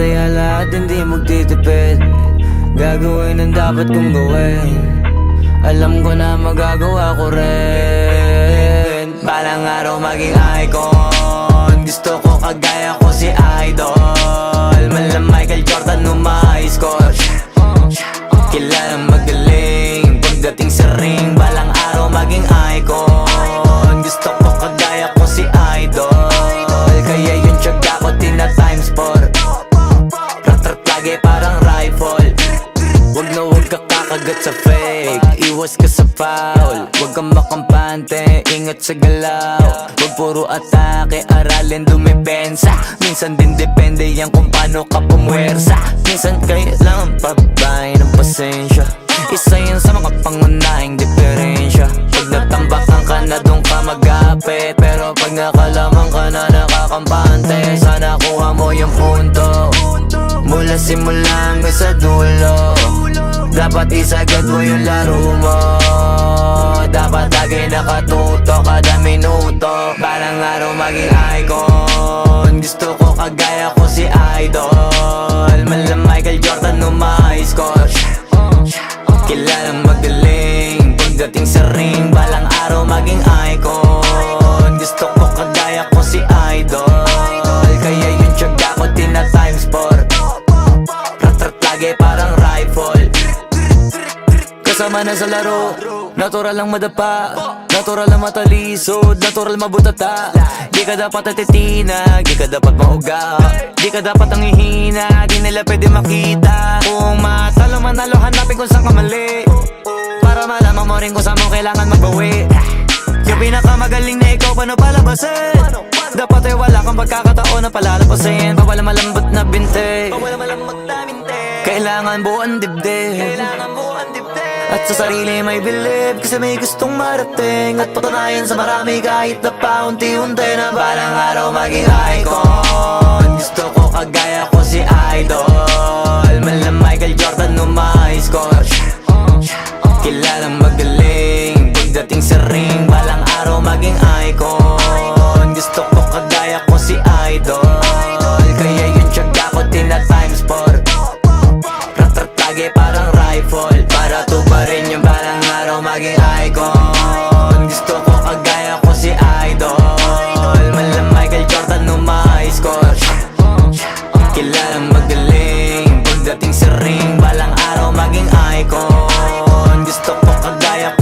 Kaya lahat hindi magtitipid. Gagawin ang dapat kong gawin. Alam ko na magagawa ko rin. Balang araw maging icon. Gusto ko kagaya ko si Idol. Malam Michael Jordan score. Kilalang magaling pagdating sa ring. Balang araw maging icon. Gusto ko kagaya ko si Idol. Kaya yung tiyaga ko tina times 4. Rat-rat lagi parang rifle. Wag na wag ka kakagat sa fake. Iwas ka sa foul. Wag kang makampante, ingat sa galaw. Wag puro atake, aralin dumipensa. Minsan din depende yan kung paano ka pumwersa. Minsan kailangan pabay ng pasensya. Isa yan sa mga pangunahing diferensya. Pag natambakan ka na doon ka magapit. Pero pag nakalaman ka na nakakampante, sana kuha mo yung punto. Mula simula hanggang sa dulo. Dapat isagad mo yung laro mo. Dapat lagi nakatuto kada minuto. Balang araw maging icon. Gusto ko kagaya ko si Idol. Malam Michael Jordan score. Kilalang magaling pagdating sa ring. Balang araw maging icon. Gusto ko kagaya ko si Idol. Kaya yung tiyaga ko tina times 4. Rat-rat lagi parang rifle. Kasama na sa laro, natural lang madapa. Natural lang matalisod, natural mabutata. Di ka dapat atitina, di ka dapat mauga. Di ka dapat ang ihina, di nila pwede makita. Kung matalo manalo, hanapin kung saan ka mali. Para malaman mo rin kung saan mo kailangan magbawi. Yung pinakamagaling na ikaw, paano palabasin? Dapat ay wala kang pagkakataon na palalapasin. Bawal malambot na binte, kailangan buuan dibdib. At sa sarili may believe, kasi may gustong marating. At patunayan sa marami kahit na paunti-unti. Na balang araw maging icon. Gusto ko kagaya ko si Idol. Malam Michael Jordan score. Kilalang magaling pagdating sa ring. Balang araw maging icon. Gusto ko kagaya ko si Idol. Kaya yung tiyaga ko tina times 4. Rat-rat lagi parang rifle. Para tuparin yung balang araw maging icon. Gusto ko kagaya ko si Idol. Malam Michael Jordan score. Kilalang magaling pagdating sa ring. Balang araw maging icon. Gusto ko kagaya ko